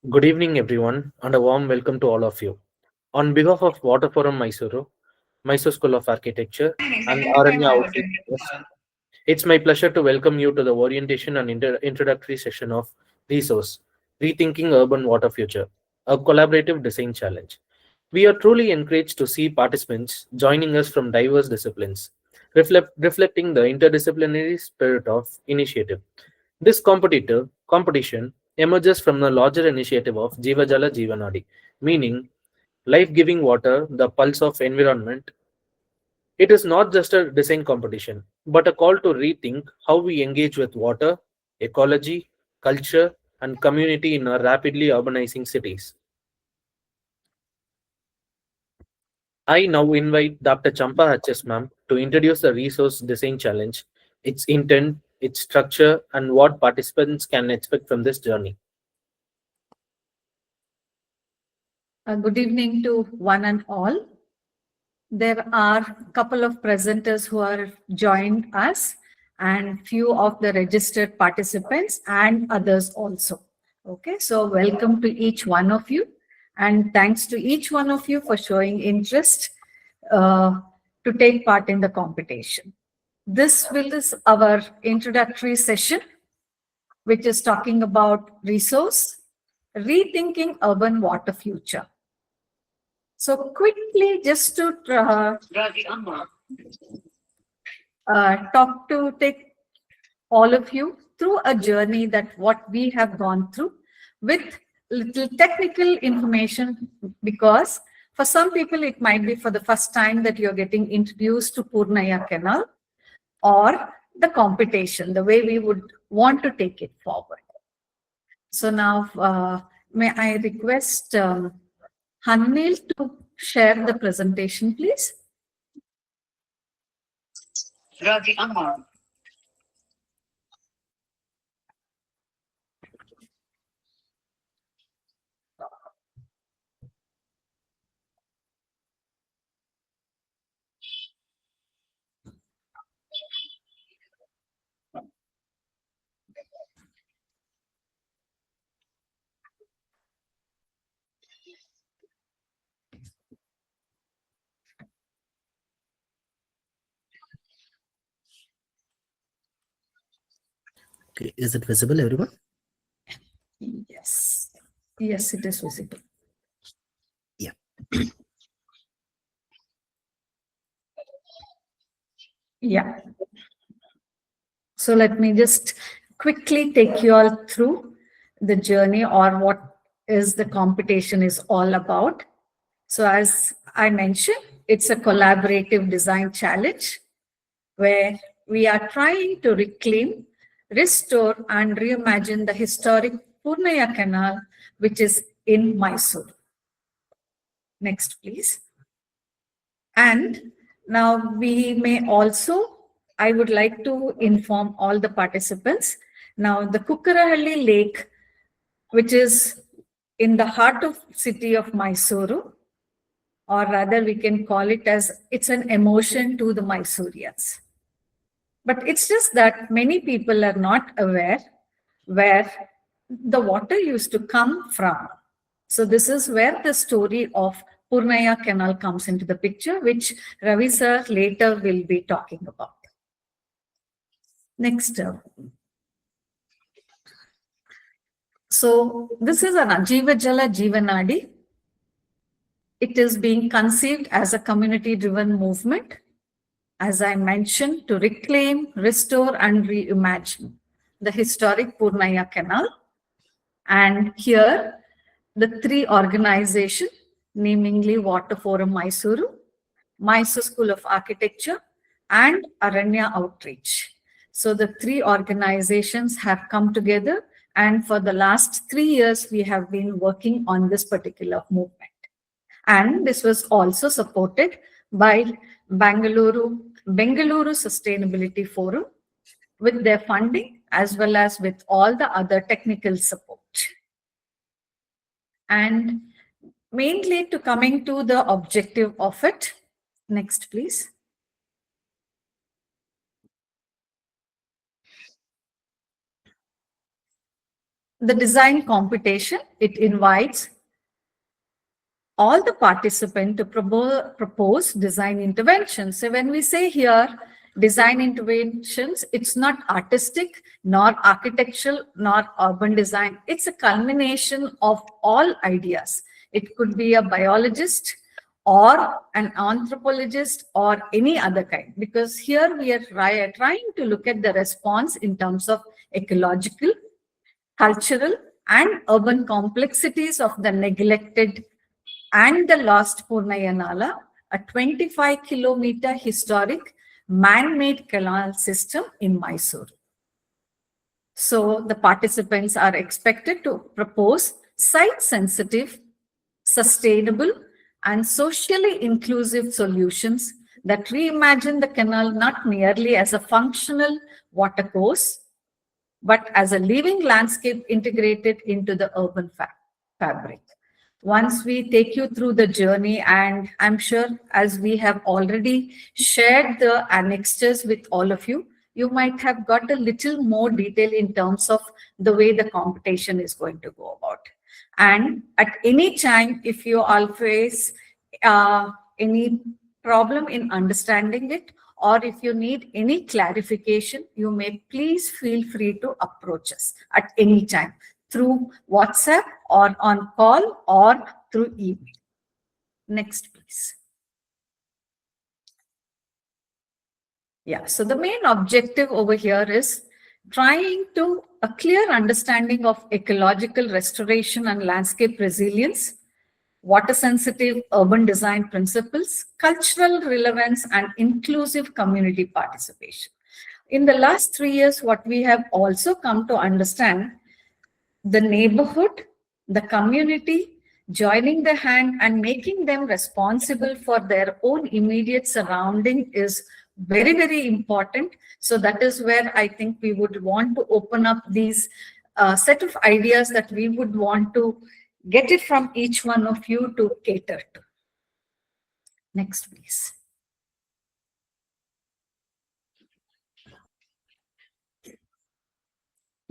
Good evening, everyone, and a warm welcome to all of you. On behalf of Water Forum Mysuru, Mysore School of Architecture, and Aranya Outreach Trust, it's my pleasure to welcome you to the orientation and introductory session of Resource Rethinking Urban Water Future, a collaborative design challenge. We are truly encouraged to see participants joining us from diverse disciplines, reflecting the interdisciplinary spirit of initiative. This competition emerges from the larger initiative of Jeevajala Jeevanaadi, meaning life-giving water, the pulse of environment. It is not just a design competition, but a call to rethink how we engage with water, ecology, culture, and community in our rapidly urbanizing cities. I now invite Dr. Champa H.S. ma'am to introduce the Resource Design Challenge, its intent, its structure, and what participants can expect from this journey. Good evening to one and all. There are a couple of presenters who are joined us and few of the registered participants and others also. Okay, so welcome to each one of you and thanks to each one of you for showing interest uh, to take part in the competition. This is our introductory session, which is talking about resource, rethinking urban water future. So quickly, just to take all of you through a journey that what we have gone through with little technical information, because for some people it might be for the first time that you're getting introduced to Purnaiah Canal or the competition, the way we would want to take it forward. So now, may I request Hanil to share the presentation, please? Okay, is it visible, everyone? Yes. Yes, it is visible. Yeah. Yeah. So let me just quickly take you all through the journey or what is the competition is all about. So as I mentioned, it's a collaborative design challenge where we are trying to reclaim, restore, and reimagine the historic Purnaiah Canal, which is in Mysore. Next, please. And now we may also, I would like to inform all the participants. Now the Kukkarahalli Lake, which is in the heart of city of Mysuru, or rather we can call it as, it's an emotion to the Mysoreans. But it's just that many people are not aware where the water used to come from. So this is where the story of Purnaiah Canal comes into the picture, which Ravi sir later will be talking about. Next. So this is an Jeevajala Jeevanaadi. It is being conceived as a community-driven movement, as I mentioned, to reclaim, restore, and reimagine the historic Purnaiah Canal. And here, the three organizations, namely Water Forum Mysuru, Mysore School of Architecture, and Aranya Outreach. So the three organizations have come together, and for the last 3 years, we have been working on this particular movement. And this was also supported by Bengaluru Sustainability Forum with their funding as well as with all the other technical support. And mainly to coming to the objective of it. Next, please. the design competition, it invites all the participants to propose design interventions. So when we say here design interventions, it's not artistic, nor architectural, nor urban design. It's a culmination of all ideas. It could be a biologist or an anthropologist or any other kind, because here we are trying to look at the response in terms of ecological, cultural, and urban complexities of the neglected and the lost Purnaiah Naala, a 25-kilometer historic man-made canal system in Mysore. So the participants are expected to propose site-sensitive, sustainable, and socially inclusive solutions that reimagine the canal not merely as a functional watercourse, but as a living landscape integrated into the urban fabric. Once we take you through the journey, and I'm sure as we have already shared the annexures with all of you, you might have got a little more detail in terms of the way the competition is going to go about. And at any time, if you all face any problem in understanding it, or if you need any clarification, you may please feel free to approach us at any time through WhatsApp or on call or through email. Next, please. Yeah, so the main objective over here is trying to a clear understanding of ecological restoration and landscape resilience, water-sensitive urban design principles, cultural relevance, and inclusive community participation. In the last 3 years, what we have also come to understand, the neighborhood, the community, joining the hand and making them responsible for their own immediate surrounding is very, very important. So that is where I think we would want to open up these set of ideas that we would want to get it from each one of you to cater to. Next, please.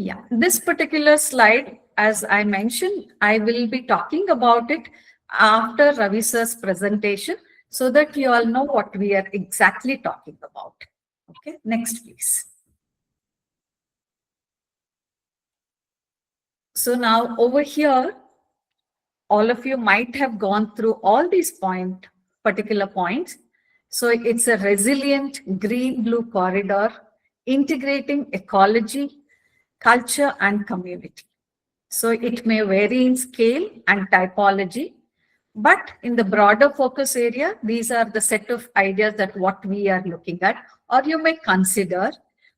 Yeah, this particular slide, as I mentioned, I will be talking about it after Ravi sir's presentation so that you all know what we are exactly talking about. Okay, next, please. So now over here, all of you might have gone through all these particular points. So it's a resilient green-blue corridor integrating ecology, culture, and community. So it may vary in scale and typology, but in the broader focus area, these are the set of ideas that what we are looking at, or you may consider,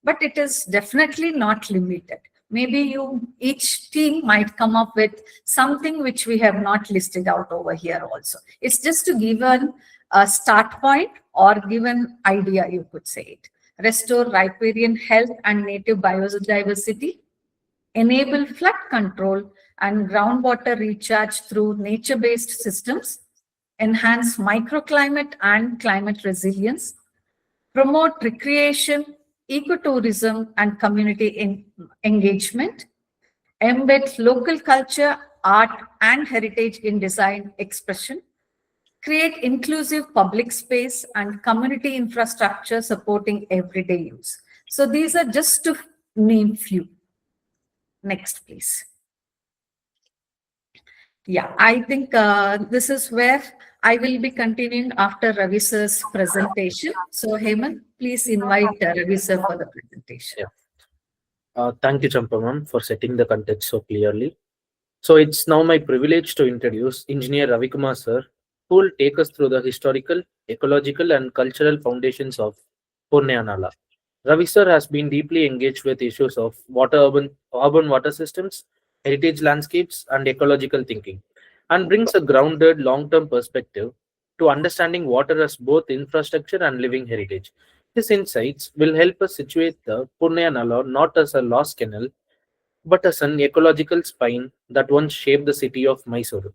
but it is definitely not limited. Maybe each team might come up with something which we have not listed out over here also. It's just to give a start point or give an idea, you could say it. Restore riparian health and native biodiversity, enable flood control and groundwater recharge through nature-based systems, enhance microclimate and climate resilience, promote recreation, ecotourism, and community engagement, embed local culture, art, and heritage in design expression, create inclusive public space and community infrastructure supporting everyday use. So these are just to name few. Next, please. Yeah, I think this is where I will be continuing after Ravi sir's presentation. So Hemant, please invite Ravi sir for the presentation. Yeah. Thank you, Champa ma'am, for setting the context so clearly. So it's now my privilege to introduce Engineer Ravi Kumar sir, who will take us through the historical, ecological, and cultural foundations of Purnaiah Naala. Ravi sir has been deeply engaged with issues of urban water systems, heritage landscapes, and ecological thinking, and brings a grounded long-term perspective to understanding water as both infrastructure and living heritage. His insights will help us situate the Purnaiah Naala not as a lost canal, but as an ecological spine that once shaped the city of Mysore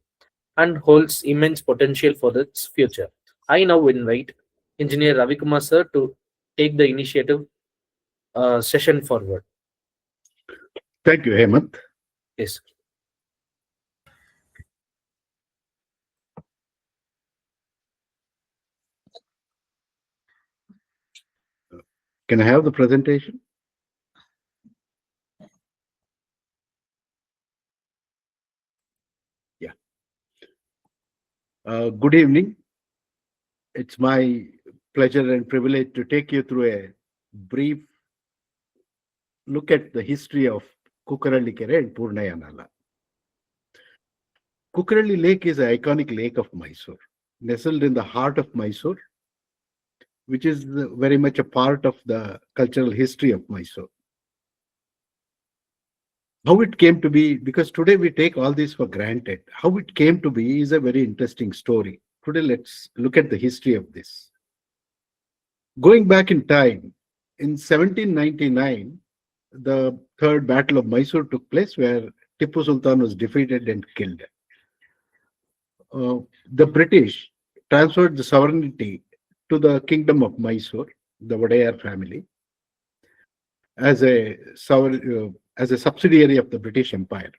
and holds immense potential for its future. I now invite Engineer Ravi Kumar sir to take the initiative session forward. Thank you, Hemant. Yes. Can I have the presentation? Yeah. Good evening. It's my pleasure and privilege to take you through a brief look at the history of Kukaralli Kere and Purnaiah Nala. Kukaralli Lake is an iconic lake of Mysore, nestled in the heart of Mysore, which is very much a part of the cultural history of Mysore. How it came to be, because today we take all this for granted, how it came to be is a very interesting story. Today, let's look at the history of this. Going back in time, in 1799, the Third Battle of Mysore took place where Tipu Sultan was defeated and killed. The British transferred the sovereignty to the Kingdom of Mysore, the Wadayar family, as as a subsidiary of the British Empire.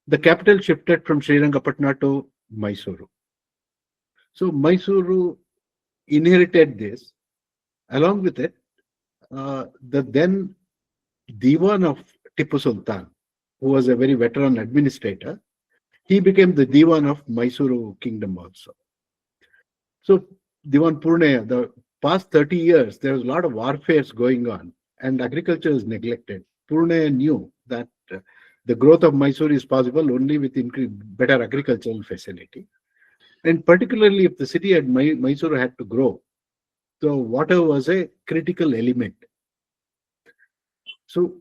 The capital shifted from Srirangapatna to Mysuru. So Mysuru inherited this. Along with it, the then Diwan of Tipu Sultan, who was a very veteran administrator, he became the Diwan of Mysuru kingdom also. So Diwan Purnaiah, the past 30 years, there was a lot of warfares going on and agriculture is neglected. Purnaiah knew that the growth of Mysore is possible only with better agricultural facility. And particularly if the city at Mysore had to grow, so water was a critical element. So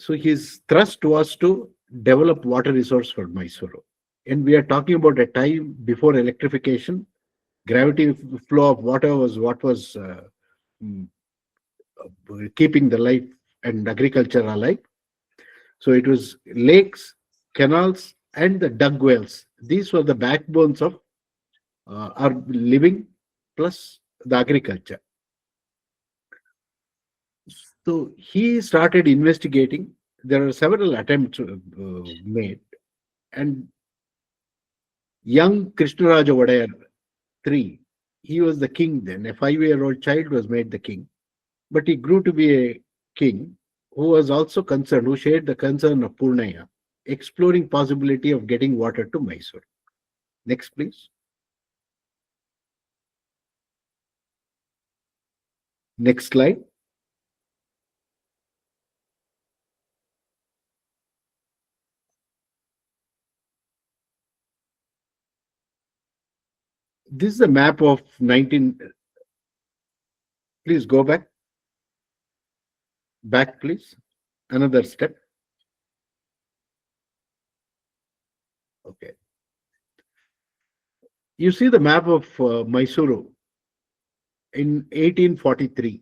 his thrust was to develop water resource for Mysuru. And we are talking about a time before electrification. Gravity flow of water was what was mm, keeping the life and agriculture alive. So it was lakes, canals, and the dug wells. These were the backbones of our living plus the agriculture. So he started investigating. There are several attempts made, and young Krishnaraja Wadayar III, he was the king then. A 5-year-old child was made the king, but he grew to be a king who was also concerned, who shared the concern of Purnaiah, exploring possibility of getting water to Mysore. Next, please. Next slide. This is a map of 19. Please go back. Back, please. Another step. Okay. You see the map of Mysuru in 1843.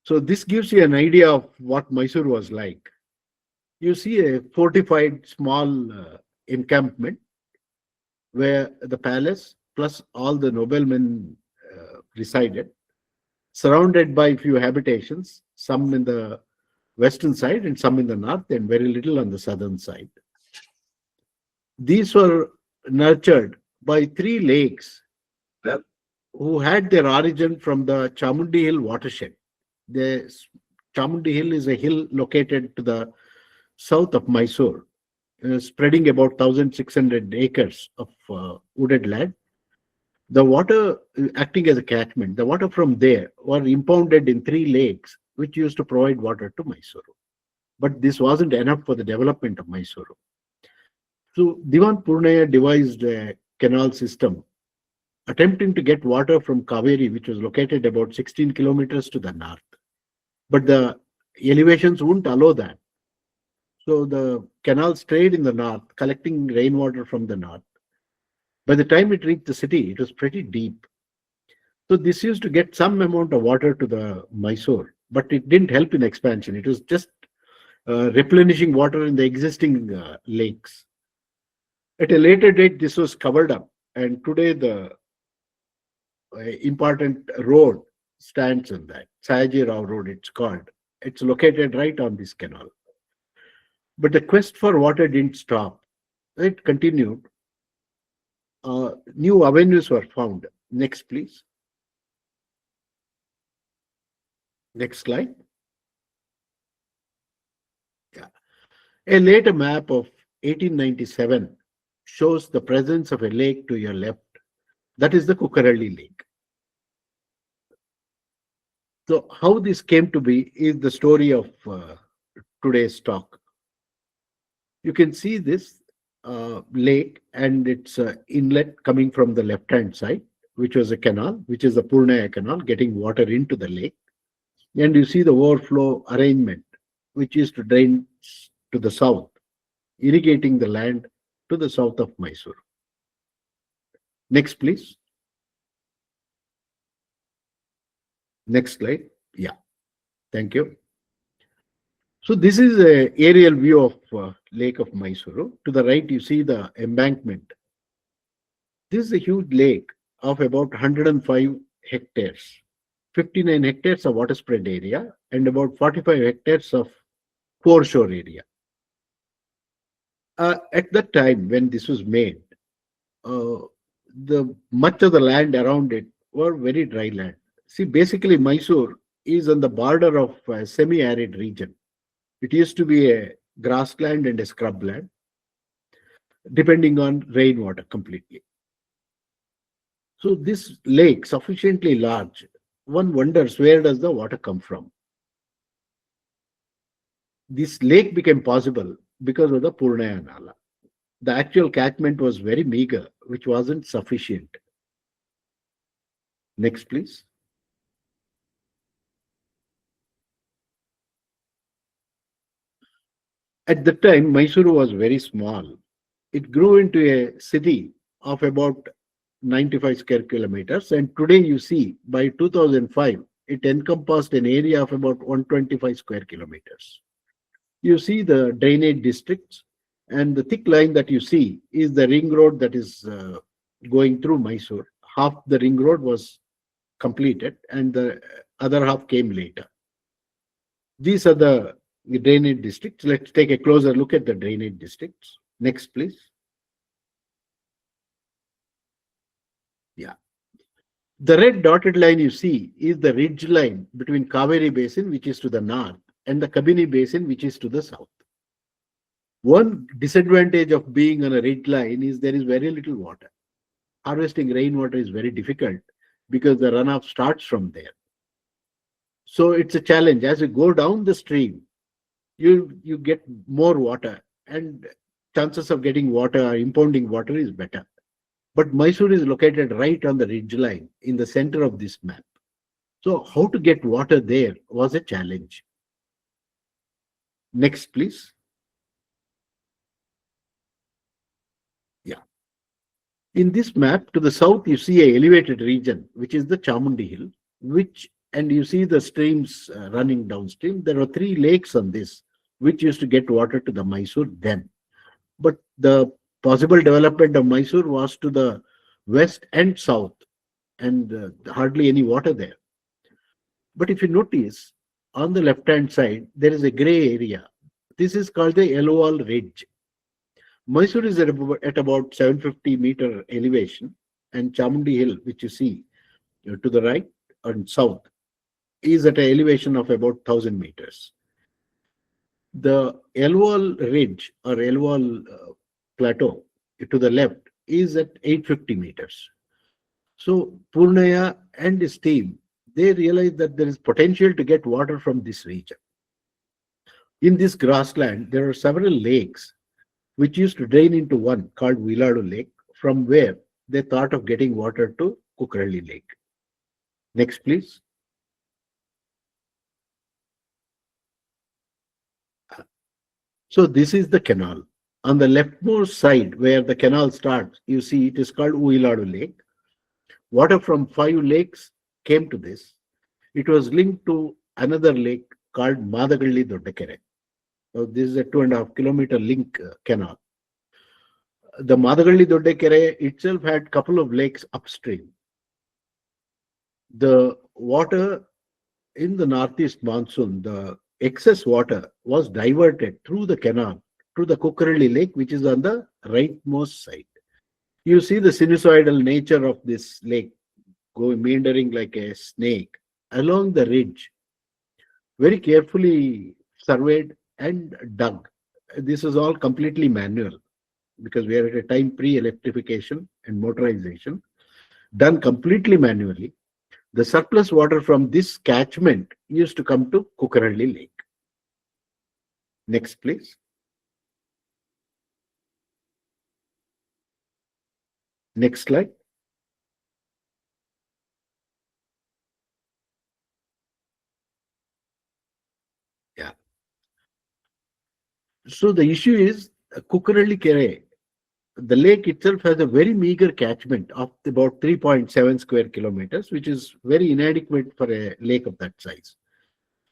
So this gives you an idea of what Mysore was like. You see a fortified small encampment where the palace plus all the noblemen resided, surrounded by few habitations, some in the western side and some in the north, and very little on the southern side. These were nurtured by 3 lakes who had their origin from the Chamundi Hill watershed. The Chamundi Hill is a hill located to the south of Mysore, spreading about 1,600 acres of wooded land. The water acting as a catchment, the water from there were impounded in 3 lakes, which used to provide water to Mysore. But this wasn't enough for the development of Mysore. So Diwan Purnaiah devised a canal system attempting to get water from Kaveri, which was located about 16 kilometers to the north. But the elevations wouldn't allow that. So the canal stayed in the north, collecting rainwater from the north. By the time it reached the city, it was pretty deep. So this used to get some amount of water to the Mysore, but it didn't help in expansion. It was just replenishing water in the existing lakes. At a later date, this was covered up, and today the important road stands on that. Sayaji Rao Road, it's called. It's located right on this canal. But the quest for water didn't stop. It continued. New avenues were found. Next, please. Next slide. Yeah. A later map of 1897 shows the presence of a lake to your left. That is the Kukaralli Lake. So how this came to be is the story of today's talk. You can see this lake and its inlet coming from the left-hand side, which was a canal, which is the Purnaiah canal, getting water into the lake. And you see the overflow arrangement, which is to drain to the south, irrigating the land to the south of Mysore. Next, please. Next slide. Yeah, thank you. So this is an aerial view of Lake of Mysuru. To the right, you see the embankment. This is a huge lake of about 105 hectares. 59 hectares of water spread area and about 45 hectares of foreshore area. At that time, when this was made, the much of the land around it were very dry land. See, basically, Mysore is on the border of a semi-arid region. It used to be a grassland and a scrubland, depending on rainwater completely. So this lake, sufficiently large, one wonders where does the water come from? This lake became possible because of the Purnaiah Naala. The actual catchment was very meager, which wasn't sufficient. Next, please. At the time, Mysuru was very small. It grew into a city of about 95 square kilometers. And today you see, by 2005, it encompassed an area of about 125 square kilometers. You see the drainage districts, and the thick line that you see is the ring road that is going through Mysore. Half the ring road was completed and the other half came later. These are the drainage districts. Let's take a closer look at the drainage districts. Next, please. Yeah. The red dotted line you see is the ridge line between Kaveri Basin, which is to the north, and the Kabini Basin, which is to the south. One disadvantage of being on a ridge line is there is very little water. Harvesting rainwater is very difficult because the runoff starts from there. So it's a challenge. As you go down the stream, you get more water, and chances of getting water or impounding water is better. But Mysore is located right on the ridge line in the center of this map. So how to get water there was a challenge. Next, please. Yeah. In this map, to the south, you see an elevated region, which is the Chamundi Hill, and you see the streams running downstream. There are 3 lakes on this, which used to get water to the Mysore then. But the possible development of Mysore was to the west and south, and hardly any water there. But if you notice, on the left-hand side, there is a gray area. This is called the Yellowwall Ridge. Mysore is at about 750-meter elevation, and Chamundi Hill, which you see to the right and south, is at an elevation of about 1,000 meters. The Yellowwall Ridge or Yellowwall Plateau to the left is at 850 meters. So Purnaiah and his team, they realized that there is potential to get water from this region. In this grassland, there are several lakes which used to drain into one called Viladu Lake, from where they thought of getting water to Kukaralli Lake. Next, please. So this is the canal. On the leftmost side, where the canal starts, you see it is called Uiladu Lake. Water from 5 lakes came to this. It was linked to another lake called Madagalli Doddakere. So this is a 2.5 kilometer link canal. The Madagalli Doddakere itself had a couple of lakes upstream. The water in the northeast monsoon, the excess water was diverted through the canal to the Kukaralli Lake, which is on the rightmost side. You see the sinusoidal nature of this lake going meandering like a snake along the ridge, very carefully surveyed and dug. This is all completely manual because we are at a time pre-electrification and motorization, done completely manually. The surplus water from this catchment used to come to Kukaralli Lake. Next, please. Next slide. Yeah. So the issue is Kukaralli Kere. The lake itself has a very meager catchment of about 3.7 square kilometers, which is very inadequate for a lake of that size.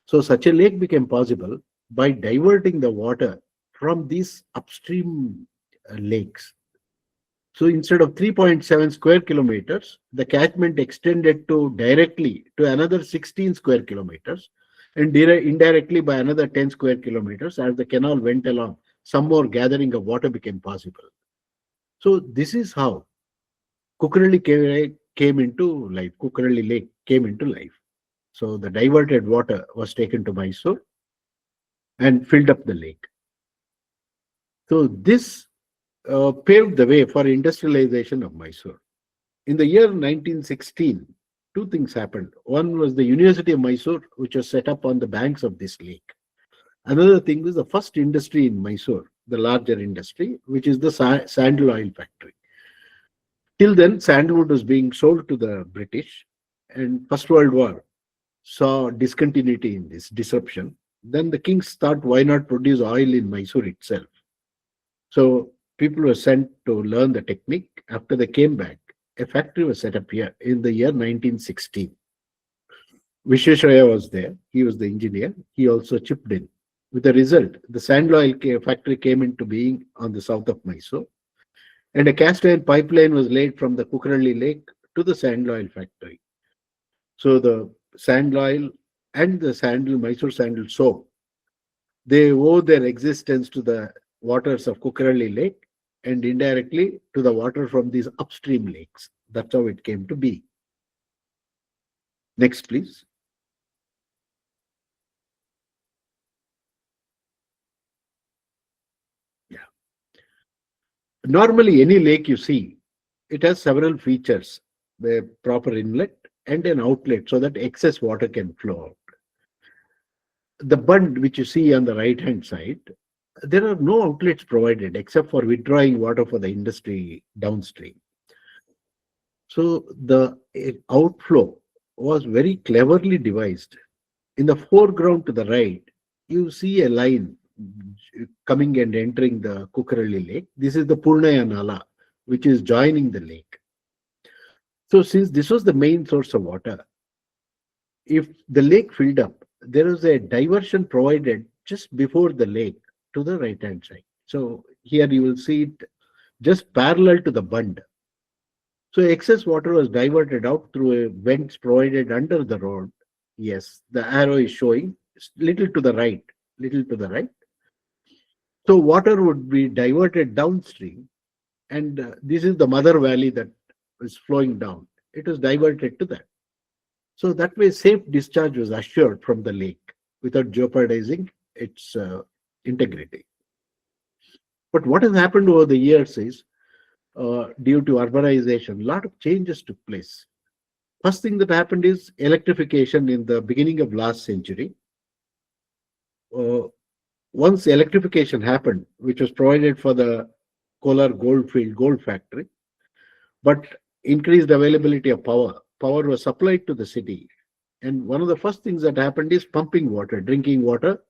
So such a lake became possible by diverting the water from these upstream lakes. So instead of 3.7 square kilometers, the catchment extended to directly to another 16 square kilometers and indirectly by another 10 square kilometers as the canal went along. Some more gathering of water became possible. So this is how Kukaralli came into life. Kukaralli Lake came into life. So the diverted water was taken to Mysore and filled up the lake. So this paved the way for industrialization of Mysore. In the year 1916, two things happened. One was the University of Mysore, which was set up on the banks of this lake. Another thing was the first industry in Mysore, the larger industry, which is the sandal oil factory. Till then, sandalwood was being sold to the British, and First World War saw discontinuity in this disruption. Then the kings thought, why not produce oil in Mysore itself? So people were sent to learn the technique. After they came back, a factory was set up here in the year 1916. Vishwesvaraya was there. He was the engineer. He also chipped in. With the result, the sandal oil factory came into being on the south of Mysore, and a cast iron pipeline was laid from the Kukaralli Lake to the sandal oil factory. So the sandal oil and the Mysore sandal soap, they owe their existence to the waters of Kukaralli Lake and indirectly to the water from these upstream lakes. That's how it came to be. Next, please. Yeah. Normally, any lake you see, it has several features: the proper inlet and an outlet so that excess water can flow out. The bund which you see on the right hand side, there are no outlets provided except for withdrawing water for the industry downstream. So the outflow was very cleverly devised. In the foreground to the right, you see a line coming and entering the Kukaralli Lake. This is the Purnaiah Naala, which is joining the lake. So since this was the main source of water, if the lake filled up, there is a diversion provided just before the lake to the right hand side. So here you will see it just parallel to the bund. So excess water was diverted out through a vents provided under the road. Yes, the arrow is showing little to the right, little to the right. So water would be diverted downstream, and this is the mother valley that is flowing down. It was diverted to that. So that way, safe discharge was assured from the lake without jeopardizing its integrity. But what has happened over the years is, due to urbanization, a lot of changes took place. First thing that happened is electrification in the beginning of last century. Once electrification happened, which was provided for the Kolar Goldfield gold factory, but increased availability of power. Power was supplied to the city. And one of the first things that happened is pumping water, drinking water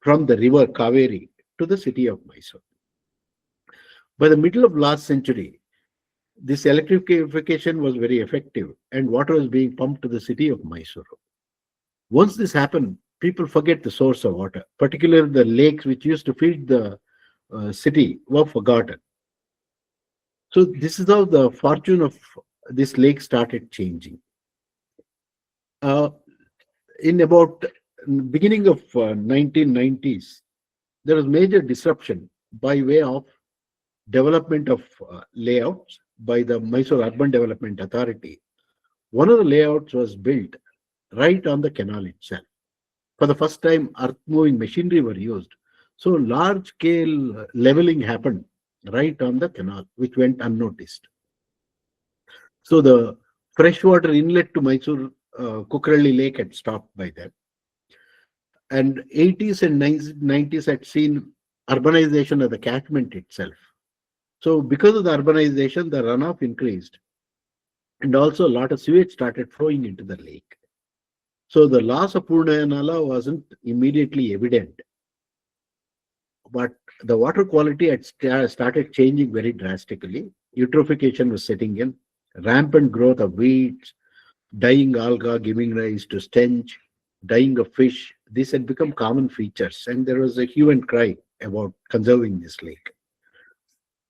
from the river Kaveri to the city of Mysore. By the middle of last century, this electrification was very effective and water was being pumped to the city of Mysore. Once this happened, people forget the source of water, particularly the lakes which used to feed the city were forgotten. So this is how the fortune of this lake started changing. In about beginning of 1990s, there was major disruption by way of development of layouts by the Mysore Urban Development Authority. One of the layouts was built right on the canal itself. For the first time, earth moving machinery were used. So large scale leveling happened right on the canal, which went unnoticed. So the freshwater inlet to Mysore Kukralli Lake had stopped by then. And 80s and 90s had seen urbanization of the catchment itself. So because of the urbanization, the runoff increased. And also a lot of sewage started flowing into the lake. So the loss of Purnaiah Naala wasn't immediately evident. But the water quality had started changing very drastically. Eutrophication was setting in, rampant growth of weeds, dying alga giving rise to stench, dying of fish. These had become common features, and there was a hue and cry about conserving this lake.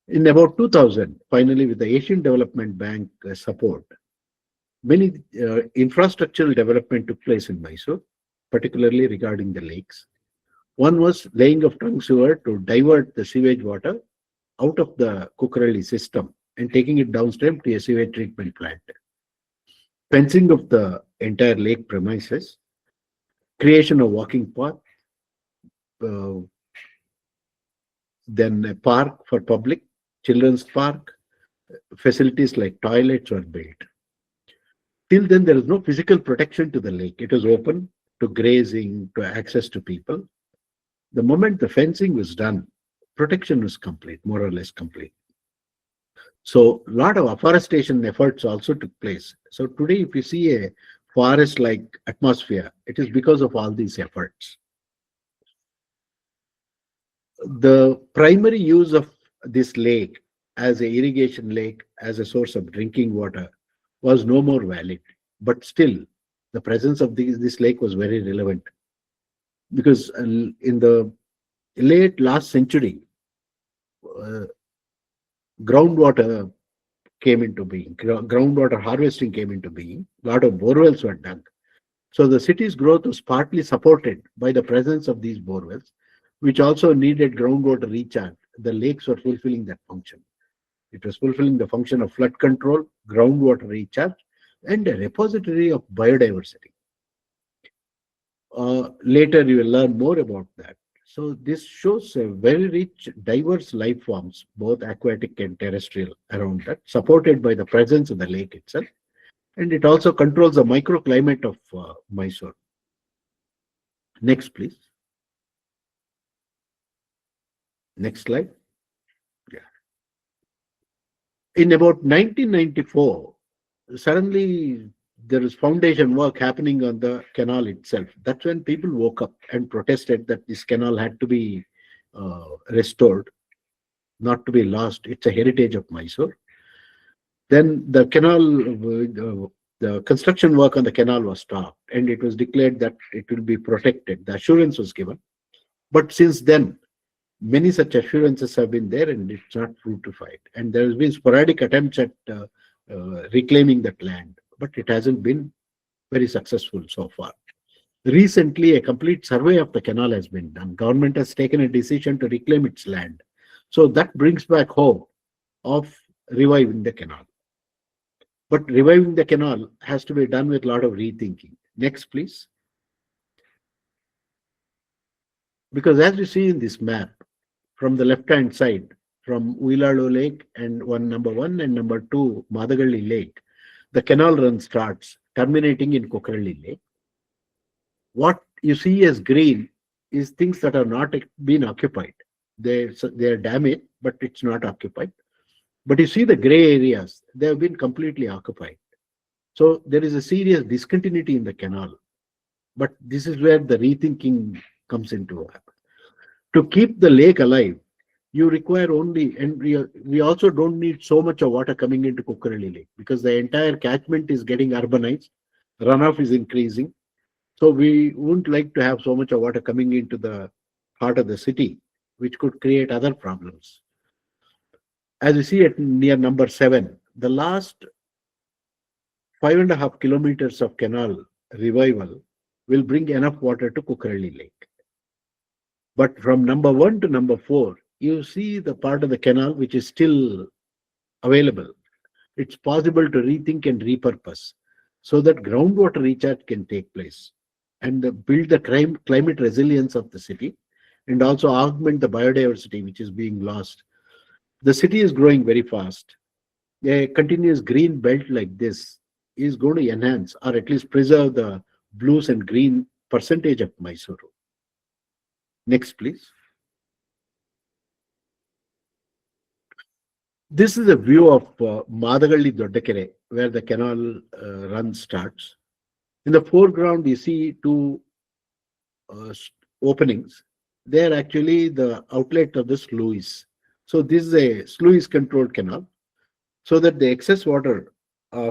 In about 2000, finally, with the Asian Development Bank support, many infrastructural development took place in Mysore, particularly regarding the lakes. One was laying of trunk sewer to divert the sewage water out of the Kukralli system and taking it downstream to a sewage treatment plant. Fencing of the entire lake premises, creation of walking path, uh, then a park for public, children's park, facilities like toilets were built. Till then, there is no physical protection to the lake. It was open to grazing, to access to people. The moment the fencing was done, protection was complete, more or less complete. So a lot of afforestation efforts also took place. So today, if you see a forest-like atmosphere, it is because of all these efforts. The primary use of this lake as a irrigation lake, as a source of drinking water, was no more valid. But still, the presence of this lake was very relevant. Because in the late last century, groundwater came into being, groundwater harvesting came into being, a lot of borewells were dug. So the city's growth was partly supported by the presence of these borewells, which also needed groundwater recharge. The lakes were fulfilling that function. It was fulfilling the function of flood control, groundwater recharge, and a repository of biodiversity. Later, you will learn more about that. So this shows a very rich, diverse life forms, both aquatic and terrestrial, around that, supported by the presence of the lake itself. And it also controls the microclimate of Mysore. Next, please. Next slide. Yeah. In about 1994, suddenly there is foundation work happening on the canal itself. That's when people woke up and protested that this canal had to be restored, not to be lost. It's a heritage of Mysore. Then the canal, the construction work on the canal was stopped, and it was declared that it will be protected. The assurance was given. But since then, many such assurances have been there, and it's not fructified. And there has been sporadic attempts at reclaiming that land, but it hasn't been very successful so far. Recently, a complete survey of the canal has been done. Government has taken a decision to reclaim its land. So that brings back hope of reviving the canal. But reviving the canal has to be done with a lot of rethinking. Next, please. Because as you see in this map, from the left-hand side, from Uiladu Lake and number 1 and number 2, Madagalli Lake, the canal run starts, terminating in Kukralli Lake. What you see as green is things that are not been occupied. They are damaged, but it's not occupied. But you see the gray areas, they have been completely occupied. So there is a serious discontinuity in the canal. But this is where the rethinking comes into it. To keep the lake alive, you require only, and we also don't need so much of water coming into Kukralli Lake, because the entire catchment is getting urbanized, runoff is increasing. So we wouldn't like to have so much of water coming into the heart of the city, which could create other problems. As you see at near number 7, the last 5.5 kilometers of canal revival will bring enough water to Kukralli Lake. But from number 1 to number 4, you see the part of the canal which is still available. It's possible to rethink and repurpose so that groundwater recharge can take place and build the climate resilience of the city and also augment the biodiversity which is being lost. The city is growing very fast. A continuous green belt like this is going to enhance or at least preserve the blues and green percentage of Mysuru. Next, please. This is a view of Madagalli Doddakere, where the canal run starts. In the foreground, you see two openings. They are actually the outlet of the sluice. So this is a sluice-controlled canal, so that the excess water,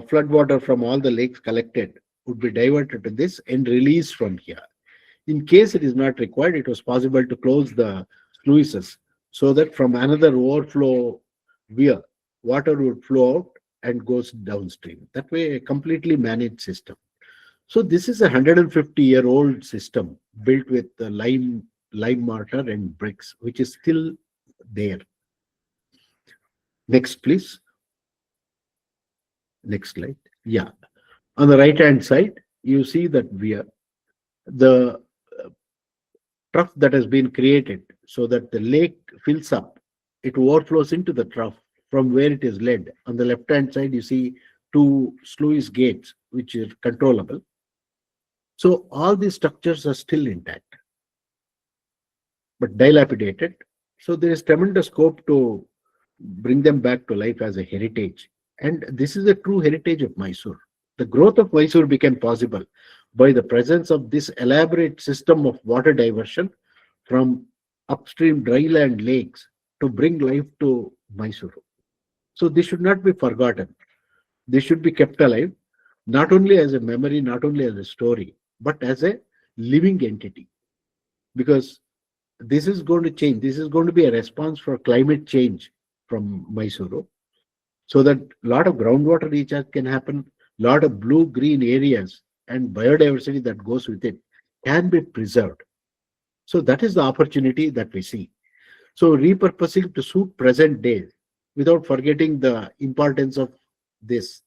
flood water from all the lakes collected, would be diverted to this and released from here. In case it is not required, it was possible to close the sluices so that from another overflow weir, water would flow out and goes downstream. That way, a completely managed system. So this is a 150-year-old system built with lime mortar and bricks, which is still there. Next, please. Next slide. Yeah. On the right-hand side, you see that the trough that has been created so that the lake fills up. It overflows into the trough from where it is led. On the left-hand side, you see two sluice gates, which are controllable. So all these structures are still intact, but dilapidated. So there is tremendous scope to bring them back to life as a heritage. And this is a true heritage of Mysore. The growth of Mysore became possible by the presence of this elaborate system of water diversion from upstream dryland lakes to bring life to Mysore. So this should not be forgotten. This should be kept alive, not only as a memory, not only as a story, but as a living entity. Because this is going to change. This is going to be a response for climate change from Mysuru, so that a lot of groundwater recharge can happen, a lot of blue-green areas and biodiversity that goes with it can be preserved. So that is the opportunity that we see. So repurposing to suit present day without forgetting the importance of this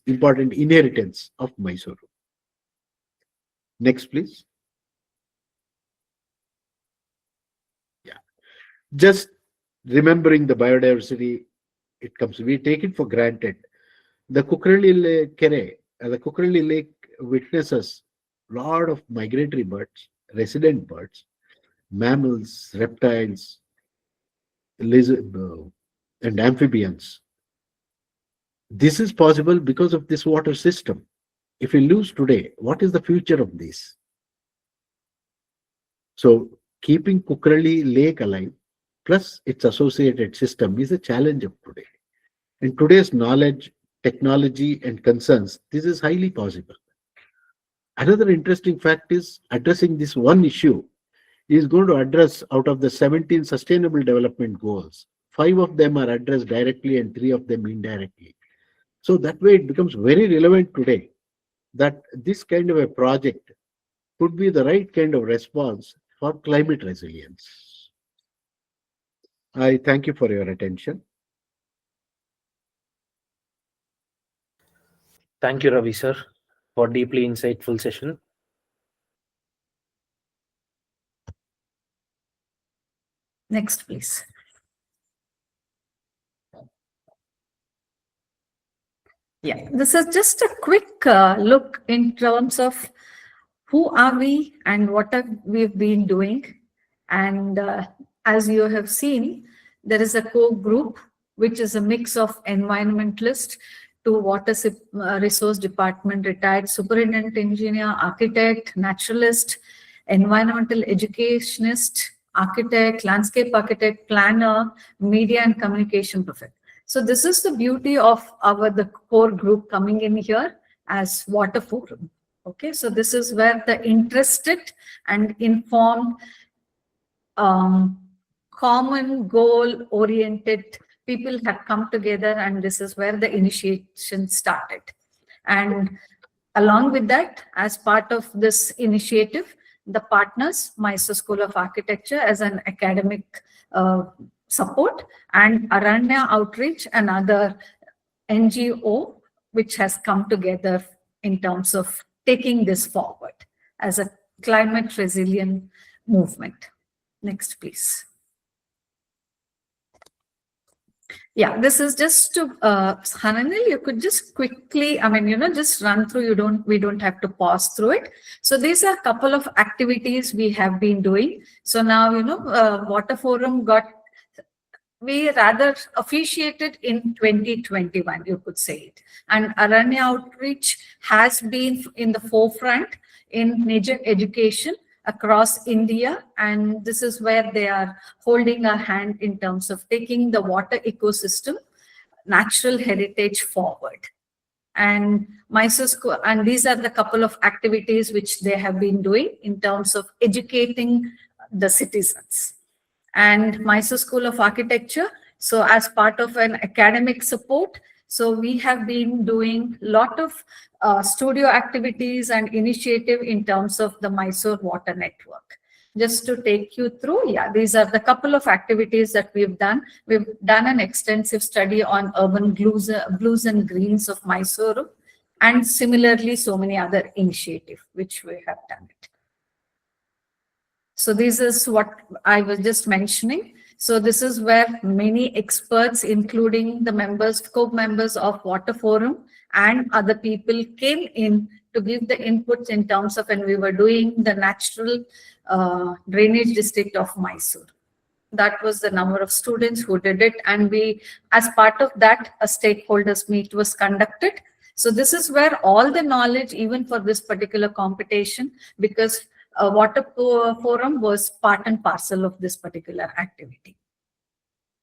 important inheritance of Mysuru. Next, please. Yeah. Just remembering the biodiversity, we take it for granted. The Kukrali Lake witnesses a lot of migratory birds, resident birds, mammals, reptiles, and amphibians. This is possible because of this water system. If we lose today, what is the future of this? So keeping Kukrali Lake alive, plus its associated system, is a challenge of today. In today's knowledge, technology, and concerns, this is highly possible. Another interesting fact is addressing this one issue is going to address, out of the 17 sustainable development goals, 5 of them are addressed directly and 3 of them indirectly. So that way it becomes very relevant today that this kind of a project could be the right kind of response for climate resilience. I thank you for your attention. Thank you, Ravi sir, for deeply insightful session. Next, please. Yeah, this is just a quick look in terms of who are we and what have we've been doing. And as you have seen, there is a core group, which is a mix of environmentalist to water resource department, retired superintendent engineer, architect, naturalist, environmental educationist, architect, landscape architect, planner, media and communication perfect. So this is the beauty of the core group coming in here as Water Forum. Okay, so this is where the interested and informed, common goal oriented people have come together, and this is where the initiation started. And along with that, as part of this initiative, the partners, Mysore School of Architecture as an academic support, and Aranya Outreach, another NGO which has come together in terms of taking this forward as a climate resilient movement. Next, please. Yeah, this is just to Hananil, you could just quickly, just run through. We don't have to pause through it. So these are a couple of activities we have been doing. So now, Water Forum we rather officiated in 2021, you could say it. And Aranya Outreach has been in the forefront in nature education across India. And this is where they are holding a hand in terms of taking the water ecosystem, natural heritage forward. And Mysore School, and these are the couple of activities which they have been doing in terms of educating the citizens. And Mysore School of Architecture, so as part of an academic support, so we have been doing a lot of studio activities and initiative in terms of the Mysore Water Network. Just to take you through, yeah, these are the couple of activities that we've done. We've done an extensive study on urban blues and greens of Mysore, and similarly, so many other initiatives which we have done it. So this is what I was just mentioning. So this is where many experts, including the members, co-members of Water Forum and other people came in to give the inputs in terms of when we were doing the natural drainage district of Mysore. That was the number of students who did it. And we, as part of that, a stakeholders meet was conducted. So this is where all the knowledge, even for this particular competition, because Water Forum was part and parcel of this particular activity.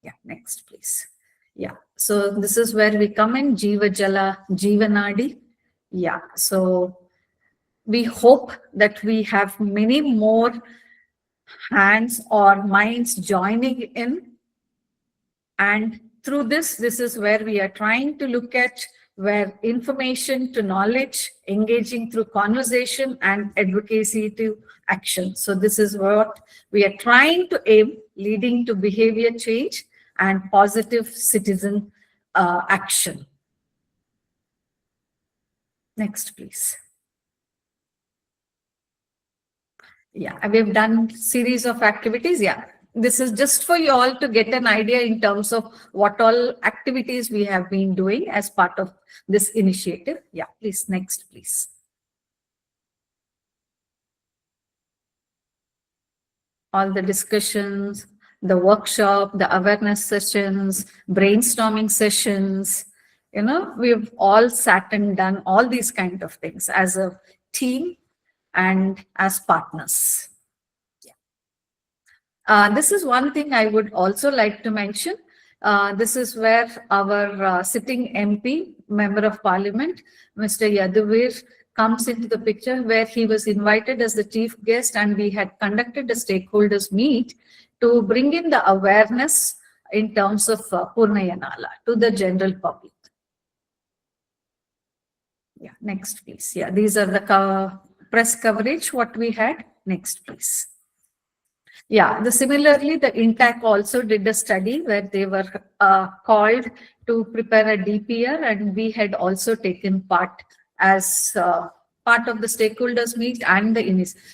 Yeah, next, please. Yeah, so this is where we come in, Jeevajala, Jeevanaadi. Yeah, so we hope that we have many more hands or minds joining in. And through this is where we are trying to look at where information to knowledge, engaging through conversation and advocacy to action. So this is what we are trying to aim, leading to behavior change and positive citizen action. Next, please. Yeah, we've done series of activities. Yeah, this is just for you all to get an idea in terms of what all activities we have been doing as part of this initiative. Yeah, please, next, please. All the discussions, the workshop, the awareness sessions, brainstorming sessions, we've all sat and done all these kind of things as a team and as partners. Yeah. This is one thing I would also like to mention. This is where our sitting MP, Member of Parliament, Mr. Yaduvir, comes into the picture, where he was invited as the chief guest, and we had conducted a stakeholders meet to bring in the awareness in terms of Purnaiah Naale to the general public. Yeah, next, please. Yeah, these are the press coverage what we had. Next, please. Yeah, similarly, the INTAC also did a study where they were called to prepare a DPR, and we had also taken part as part of the stakeholders meet and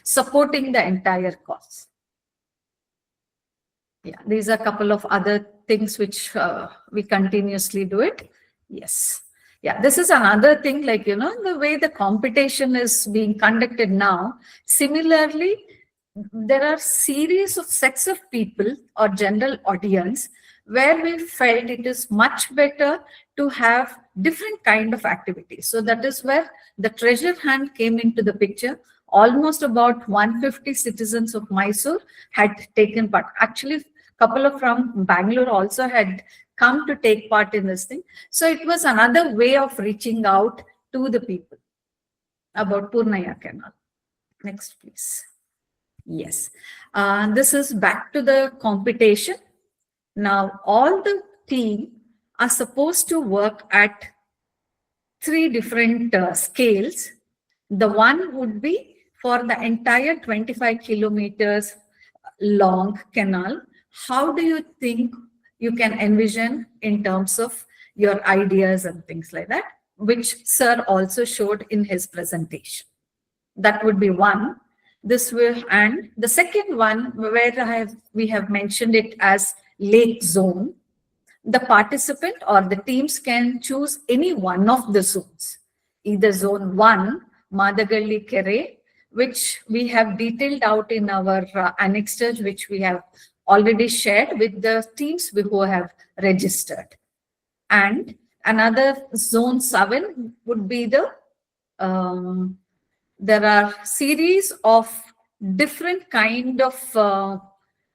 supporting the entire cause. Yeah, these are a couple of other things which we continuously do it. Yes. Yeah, this is another thing, like, the way the competition is being conducted now. Similarly, there are series of sets of people or general audience where we felt it is much better to have different kind of activities. So that is where the treasure hunt came into the picture. Almost about 150 citizens of Mysore had taken part. Actually, a couple of from Bangalore also had come to take part in this thing. So it was another way of reaching out to the people about Purnaiah Canal. Next, please. Yes. This is back to the competition. Now, all the team are supposed to work at 3 different scales. The one would be for the entire 25 kilometers long canal, how do you think you can envision in terms of your ideas and things like that, which sir also showed in his presentation? That would be one. This will, and the second one where we have mentioned it as lake zone. The participant or the teams can choose any one of the zones, either zone 1, Madagalli Kere, which we have detailed out in our annexures, which we have already shared with the teams who have registered. And another zone 7 would be the, there are series of different kind of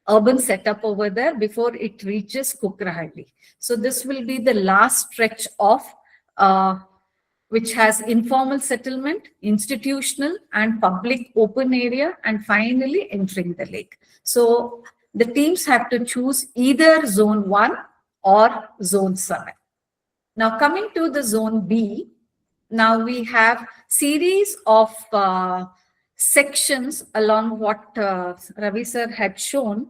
urban setup over there before it reaches Kukrahalli. So this will be the last stretch of which has informal settlement, institutional and public open area, and finally entering the lake. So the teams have to choose either zone 1 or zone 7. Now coming to the zone B, now we have series of sections along what Ravi sir had shown.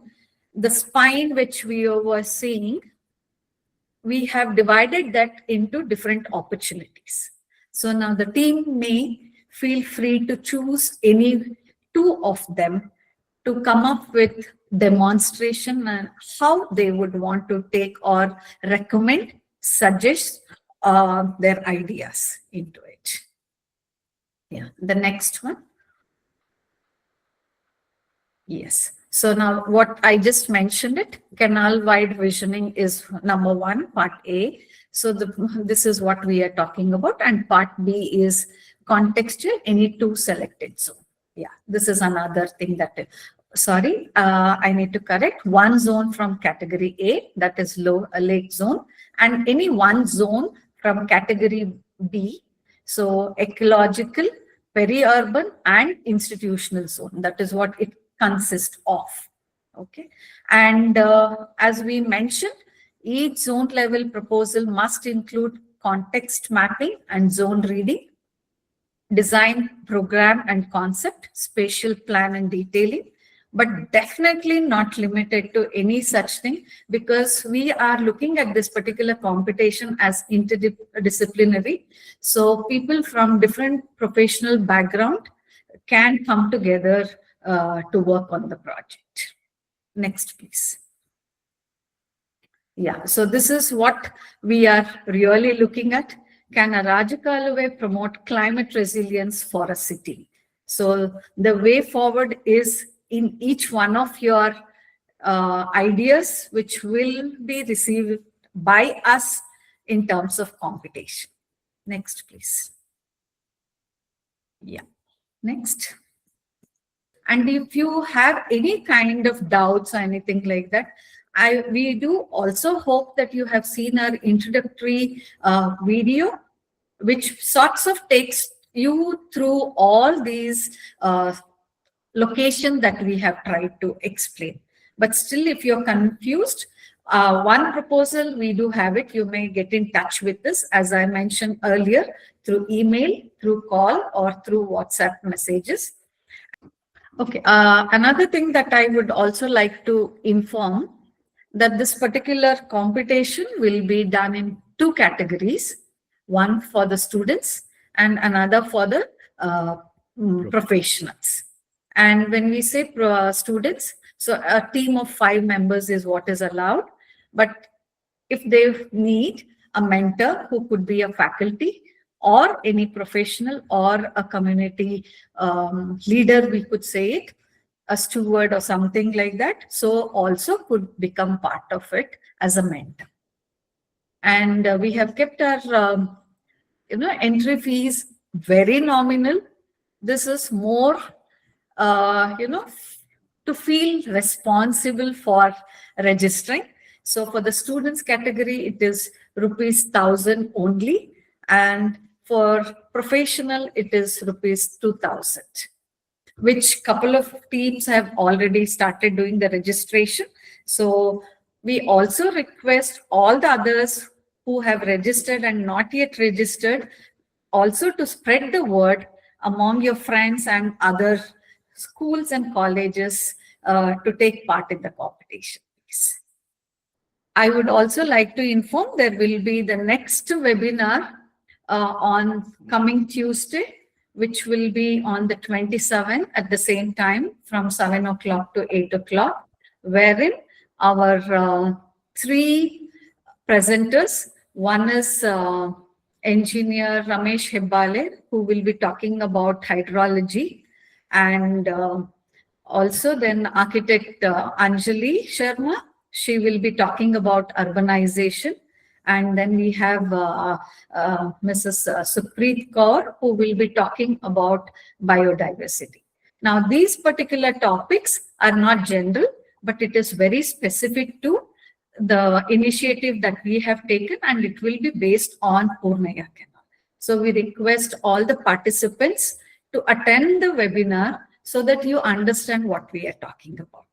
The spine which we were seeing, we have divided that into different opportunities. So now the team may feel free to choose any 2 of them to come up with demonstration and how they would want to take or recommend, suggest their ideas into it. Yeah, the next one. Yes. So now what I just mentioned it, canal wide visioning is number 1, part A. So this is what we are talking about. And part B is contextual, any 2 selected zone. Yeah, this is another thing that, sorry, I need to correct. 1 zone from category A, that is lake zone, and any 1 zone from category B. So ecological, peri-urban and institutional zone. That is what it consists of. Okay. And as we mentioned, each zone level proposal must include context mapping and zone reading, design, program and concept, spatial plan and detailing, but definitely not limited to any such thing, because we are looking at this particular competition as interdisciplinary. So people from different professional background can come together to work on the project. Next, please. Yeah, so this is what we are really looking at. Can a Rajakaluwe promote climate resilience for a city? So the way forward is in each one of your ideas, which will be received by us in terms of competition. Next, please. Yeah, next. And if you have any kind of doubts or anything like that, we do also hope that you have seen our introductory video, which sorts of takes you through all these locations that we have tried to explain. But still, if you're confused, one proposal, we do have it. You may get in touch with us, as I mentioned earlier, through email, through call, or through WhatsApp messages. Okay, another thing that I would also like to inform, that this particular competition will be done in 2 categories, one for the students and another for the professionals. And when we say students, so a team of 5 members is what is allowed. But if they need a mentor who could be a faculty or any professional or a community leader, we could say it, a steward or something like that, so also could become part of it as a mentor. And we have kept our entry fees very nominal. This is more to feel responsible for registering. So for the students category, it is ₹1,000 only, and for professional, it is ₹2,000. Which couple of teams have already started doing the registration. So we also request all the others who have registered and not yet registered also to spread the word among your friends and other schools and colleges to take part in the competition, please. I would also like to inform there will be the next webinar on coming Tuesday, which will be on the 27th at the same time from 7 o'clock to 8 o'clock, wherein our three presenters, one is engineer Ramesh Hebbale, who will be talking about hydrology, and also then architect Anjali Sharma. She will be talking about urbanization. And then we have Mrs. Supreet Kaur, who will be talking about biodiversity. Now, these particular topics are not general, but it is very specific to the initiative that we have taken, and it will be based on Purnaiah Canal. So we request all the participants to attend the webinar so that you understand what we are talking about.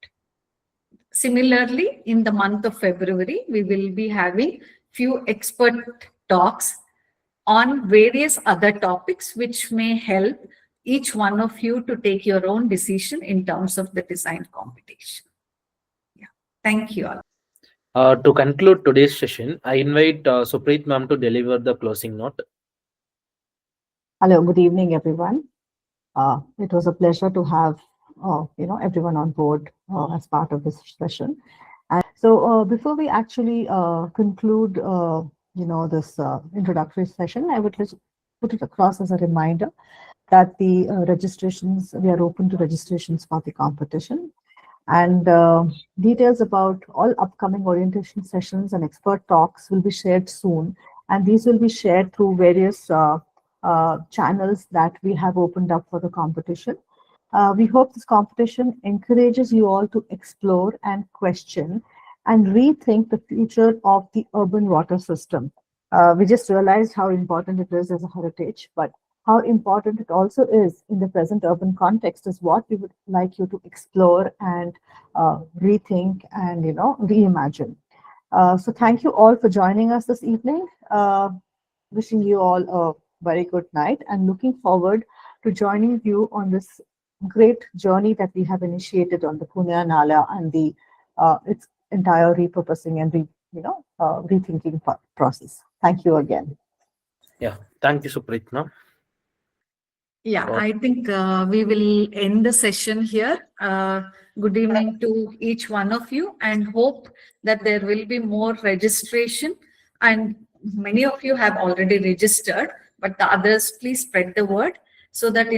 Similarly, in the month of February, we will be having few expert talks on various other topics which may help each one of you to take your own decision in terms of the design competition. Yeah. Thank you all. To conclude today's session, I invite Supreet ma'am to deliver the closing note. Hello, good evening, everyone. It was a pleasure to have everyone on board as part of this session. And so before we actually conclude this introductory session, I would just put it across as a reminder that the we are open to registrations for the competition, and details about all upcoming orientation sessions and expert talks will be shared soon, and these will be shared through various channels that we have opened up for the competition. We hope this competition encourages you all to explore and question and rethink the future of the urban water system. We just realized how important it is as a heritage, but how important it also is in the present urban context is what we would like you to explore and rethink and reimagine. So thank you all for joining us this evening. Wishing you all a very good night and looking forward to joining you on this great journey that we have initiated on the Purnaiah Naale and the its entire repurposing and rethinking process. Thank you again. Yeah, thank you, Supreet ma'am. Yeah, I think we will end the session here. Good evening to each one of you, and hope that there will be more registration. And many of you have already registered, but the others, please spread the word so that,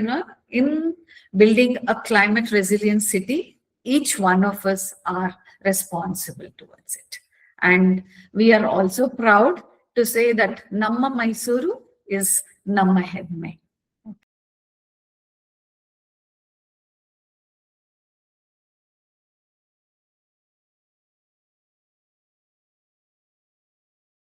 in building a climate resilient city, each one of us are responsible towards it. And we are also proud to say that Namma Mysuru is Namma Hemme.